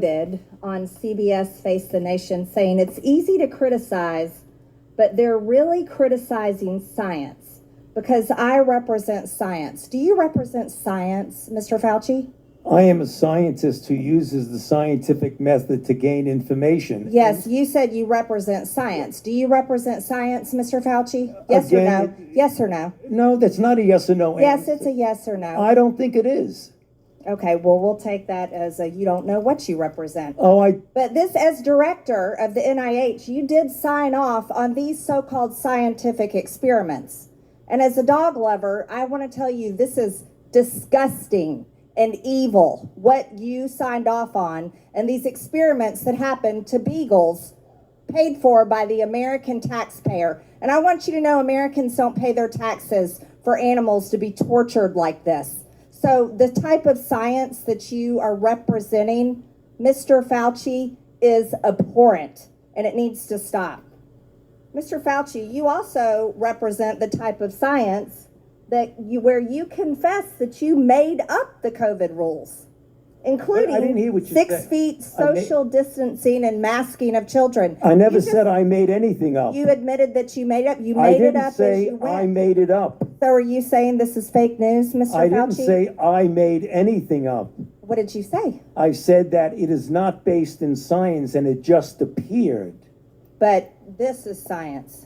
Did on CBS Face the Nation saying it's easy to criticize, but they're really criticizing science because I represent science. Do you represent science, Mr. Fauci? I am a scientist who uses the scientific method to gain information. Yes, you said you represent science. Do you represent science, Mr. Fauci? Yes or no? Yes or no? No, that's not a yes or no Yes, answer. it's a yes or no. I don't think it is. Okay, well, we'll take that as a you don't know what you represent. Oh, But this, as director of the NIH, you did sign off on these so-called scientific experiments. And as a dog lover, I want to tell you this is disgusting and evil, what you signed off on, and these experiments that happened to beagles paid for by the American taxpayer. And I want you to know Americans don't pay their taxes for animals to be tortured like this. So the type of science that you are representing, Mr. Fauci, is abhorrent, and it needs to stop. Mr. Fauci, you also represent the type of science where you confess that you made up the COVID rules, including I didn't hear what you 6 said. feet social distancing and masking of children. I never said I made anything up. You admitted that you made it up. You I made it didn't up say as you went. I made it up. So are you saying this is fake news, Mr. Fauci? I didn't say I made anything up. What did you say? I said that it is not based in science and it just appeared. But this is science.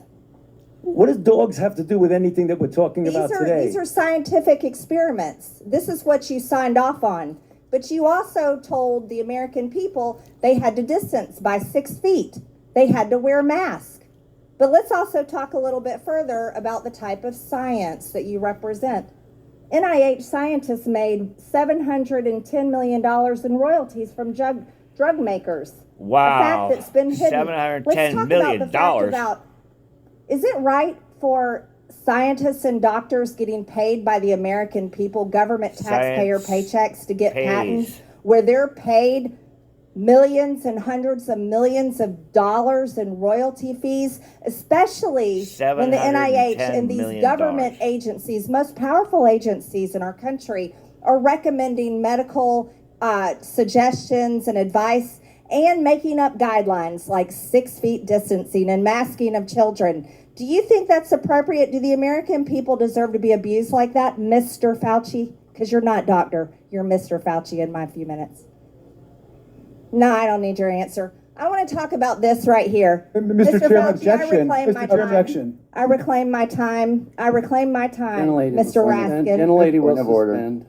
What does dogs have to do with anything that we're talking about today? These are scientific experiments. This is what you signed off on. But you also told the American people they had to distance by 6 feet. They had to wear masks. But let's also talk a little bit further about the type of science that you represent. NIH scientists made $710 million in royalties from drug makers. Wow. A fact that's been hidden. $710 million. Is it right for scientists and doctors getting paid by the American people, government taxpayer paychecks to get patents where they're paid millions and hundreds of millions of dollars in royalty fees, especially when the NIH and these government agencies, most powerful agencies in our country, are recommending medical suggestions and advice and making up guidelines like 6 feet distancing and masking of children. Do you think that's appropriate? Do the American people deserve to be abused like that, Mr. Fauci? Because you're not doctor. You're Mr. Fauci in my few minutes. No, I don't need your answer. I want to talk about this right here. Mr. Chairman, Fauci, objection. Objection. I reclaim my time. I reclaim my time, Mr. Raskin. Gentlelady will suspend.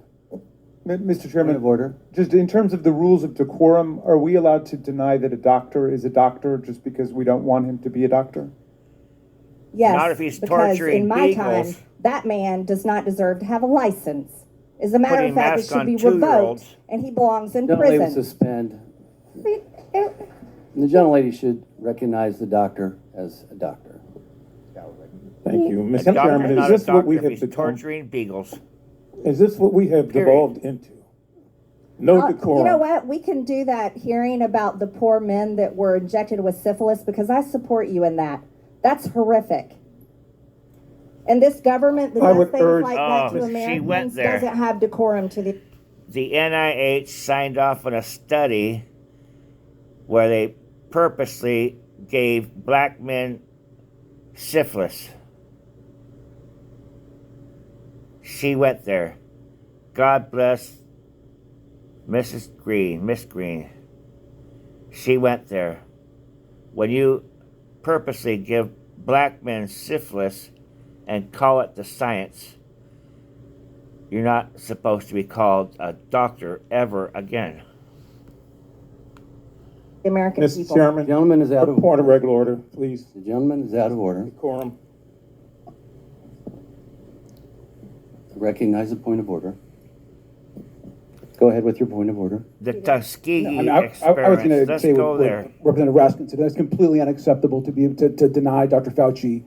Mr. Chairman, of order. Just in terms of the rules of decorum, are we allowed to deny that a doctor is a doctor just because we don't want him to be a doctor? Yes, not if he's because torturing in my beagles. time, that man does not deserve to have a license. As a matter Putting of fact, it masks should on be 2-year-olds. revoked, and he belongs in Gentlelady will prison. suspend. And the gentlelady should recognize the doctor as a doctor. Thank you. A Mr. doctor's Chairman, not is a this what doctor we if have he's become? torturing beagles. Is this what we have Period. devolved into? No decorum. You know what? We can do that hearing about the poor men that were injected with syphilis because I support you in that. That's horrific. And this government that I does would things urge- like that to Oh, she went Americans there. doesn't have decorum to the... The NIH signed off on a study where they purposely gave black men syphilis. She went there. God bless Miss Green. She went there. When you purposely give black men syphilis and call it the science, you're not supposed to be called a doctor ever again. American Mr. people. Chairman, The gentleman is out of point of order. regular order, please. The gentleman is out of order. Decorum. Recognize the point of order. Go ahead with your point of order. The Tuskegee I was going experiments, to let's say go what there. Representative Raskin said. That's completely unacceptable to be able to deny Dr. Fauci,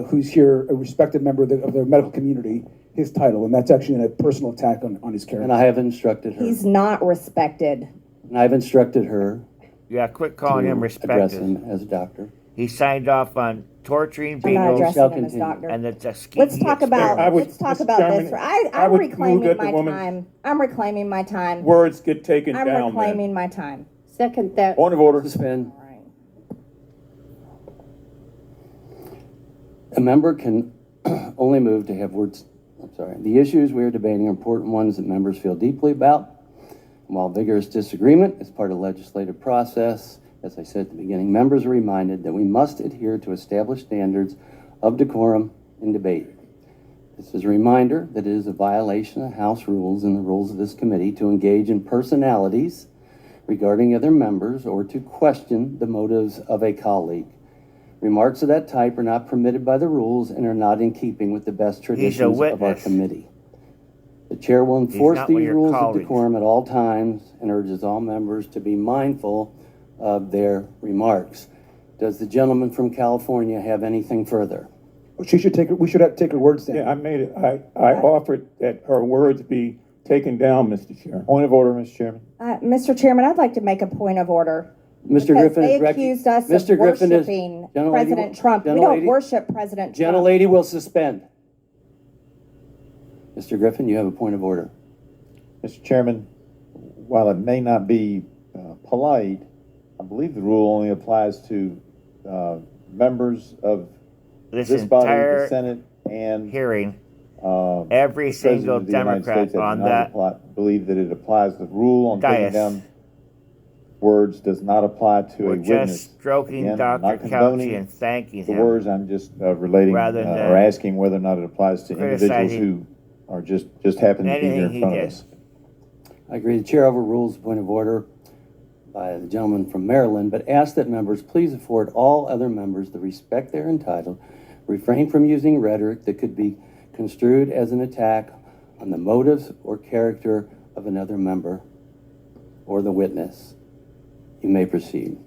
who's here, a respected member of the medical community, his title. And that's actually a personal attack on his character. And I have instructed her. He's not respected. And I've instructed her Yeah, quit calling to him address respected. him as a doctor. He signed off on torturing I'm not beagles addressing him as continue. doctor. and the Tuskegee Let's talk about experiments. let's talk Mr. about Chairman, this. I I'm would move reclaiming that the my woman- time. I'm reclaiming my time. Words get taken I'm down, reclaiming my time. Second that. Point of order. Suspend. All right. A member can only move to have words, I'm sorry. The issues we are debating are important ones that members feel deeply about. While vigorous disagreement is part of the legislative process, as I said at the beginning, members are reminded that we must adhere to established standards of decorum in debate. This is a reminder that it is a violation of House rules and the rules of this committee to engage in personalities regarding other members or to question the motives of a colleague. Remarks of that type are not permitted by the rules and are not in keeping with the best traditions of our witness. committee. The chair will enforce not one of these your rules of colleagues. decorum at all times and urges all members to be mindful of their remarks. Does the gentleman from California have anything further? We should take her words down. Yeah, I made it, I offered that her words be taken down, Mr. Chair. Point of order, Mr. Chairman. Mr. Chairman, I'd like to make a point of order. Mr. Because Griffin they is accused us Mr. of Griffin is- worshiping Gentlelady President will- Trump. We don't Gentlelady- worship President Trump. Gentlelady will suspend. Mr. Griffin, you have a point of order. Mr. Chairman, while it may not be polite, I believe the rule only applies to members of This this body, the entire Senate, and hearing, every every single Democrat on that believe that it applies. The rule on taking dais. down words does not apply to We're a witness. just stroking Again, I'm Dr. not condoning Couchy and thanking the him. words. I'm just relating Rather or than asking whether or not it applies to individuals criticizing who are just happen to be here anything in he front of did. us. I agree. The chair overrules the point of order by the gentleman from Maryland, but ask that members please afford all other members the respect they're entitled, refrain from using rhetoric that could be construed as an attack on the motives or character of another member or the witness. You may proceed.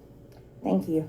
Thank you.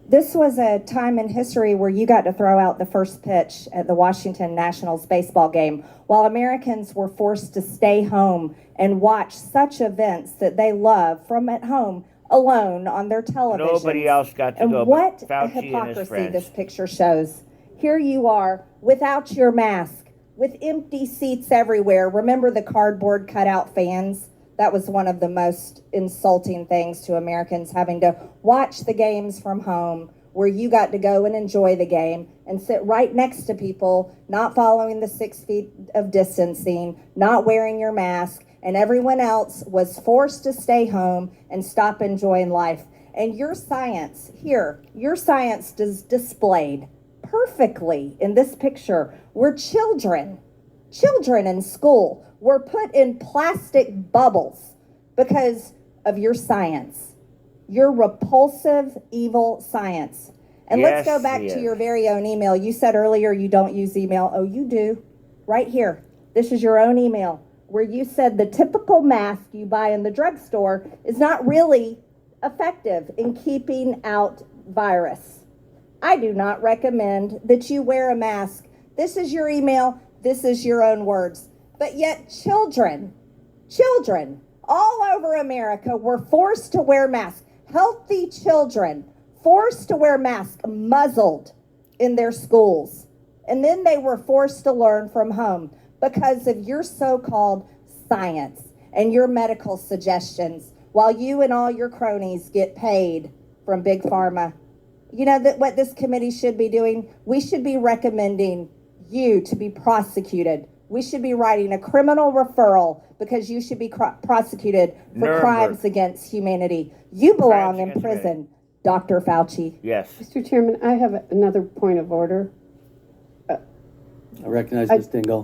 This was a time in history where you got to throw out the first pitch at the Washington Nationals baseball game while Americans were forced to stay home and watch such events that they love from at home alone on their television. Nobody else got to And go what but a Fauci and his hypocrisy friends. this picture shows. Here you are without your mask, with empty seats everywhere. Remember the cardboard cutout fans? That was one of the most insulting things to Americans, having to watch the games from home where you got to go and enjoy the game and sit right next to people, not following the 6 feet of distancing, not wearing your mask, and everyone else was forced to stay home and stop enjoying life. And your science here, your science is displayed perfectly in this picture where children in school were put in plastic bubbles because of your science, your repulsive, evil science. And let's Yes, go back he to is. your very own email. You said earlier you don't use email. Oh, you do. Right here. This is your own email where you said the typical mask you buy in the drugstore is not really effective in keeping out virus. I do not recommend that you wear a mask. This is your email. This is your own words. But yet children all over America were forced to wear masks. Healthy children forced to wear masks, muzzled in their schools. And then they were forced to learn from home because of your so-called science and your medical suggestions while you and all your cronies get paid from Big Pharma. You know that what this committee should be doing? We should be recommending you to be prosecuted. We should be writing a criminal referral because you should be prosecuted for Nuremberg. crimes against humanity. You belong Crimes in against prison, Dr. Fauci. Yes. Mr. Chairman, I have another point of order. I recognize Ms. Dingle.